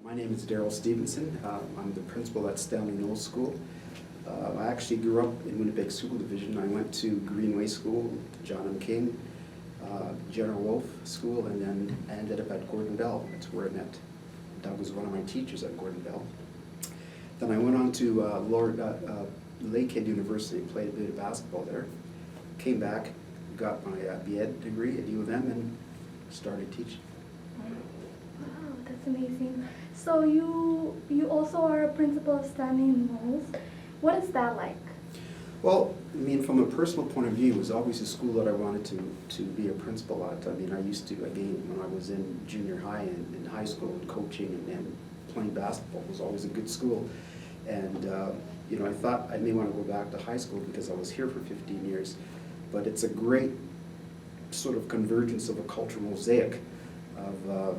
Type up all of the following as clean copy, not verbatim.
My name is Darryl Stevenson. I'm the principal at Stanley Knowles School. I actually grew up in Winnipeg School Division. I went to Greenway School, John M. King, General Wolfe School, and then I ended up at Gordon Bell. That's where I met. Doug was one of my teachers at Gordon Bell. Then I went on to Lakehead University, played a bit of basketball there. Came back, got my B.Ed degree at U of M, and started teaching. Wow, that's amazing. So you also are a principal of Stanley Knowles. What is that like? Well, I mean, from a personal point of view, it was always a school that I wanted to be a principal at. I mean, I used to, again, when I was in junior high and in high school and coaching and playing basketball, it was always a good school. And, you know, I thought I may want to go back to high school because I was here for 15 years. But it's a great sort of convergence of a cultural mosaic of,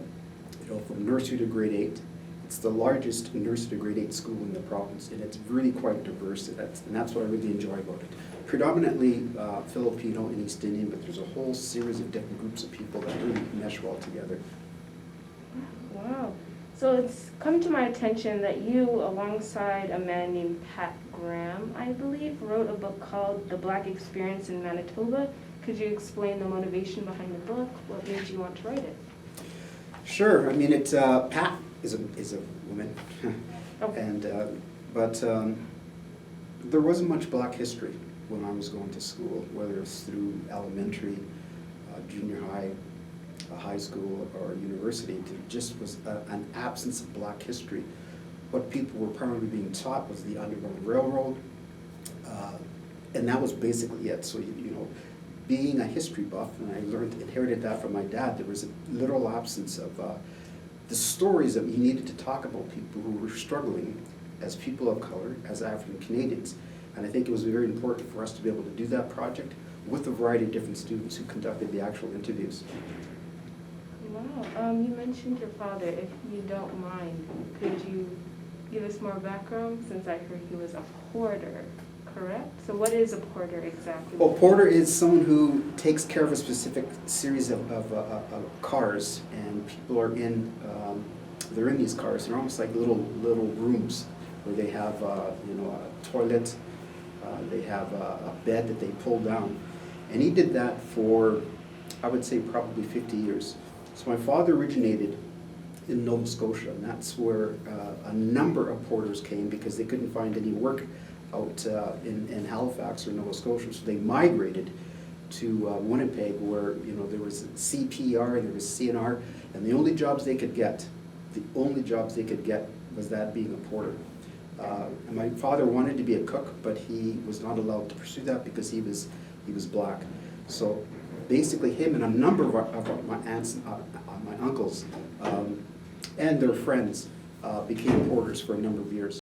you know, from nursery to grade 8. It's the largest nursery to grade 8 school in the province, and it's really quite diverse, and that's what I really enjoy about it. Predominantly Filipino and East Indian, but there's a whole series of different groups of people that really mesh well together. Wow. So it's come to my attention that you, alongside a man named Pat Graham, I believe, wrote a book called The Black Experience in Manitoba. Could you explain the motivation behind the book? What made you want to write it? Sure. I mean, it's Pat is a woman, Okay. and but there wasn't much Black history when I was going to school, whether it's through elementary, junior high, high school, or university. There just was an absence of Black history. What people were primarily being taught was the Underground Railroad, and that was basically it. So you know, being a history buff, and I inherited that from my dad, there was a literal absence of the stories that we needed to talk about people who were struggling as people of color, as African Canadians. And I think it was very important for us to be able to do that project with a variety of different students who conducted the actual interviews. Wow. You mentioned your father. If you don't mind, could you give us more background, since I heard he was a porter, correct? So what is a porter exactly? Well, porter is someone who takes care of a specific series of cars, and people are they're in these cars. They're almost like little rooms where they have you know, a toilet, they have a bed that they pull down, and he did that for, I would say, probably 50 years. So my father originated in Nova Scotia, and that's where a number of porters came because they couldn't find any work out in Halifax or Nova Scotia, so they migrated to Winnipeg, where, you know, there was CPR and there was CNR, and the only jobs they could get was that being a porter. And my father wanted to be a cook, but he was not allowed to pursue that because he was Black. So basically, him and a number of my aunts, my uncles, and their friends became porters for a number of years.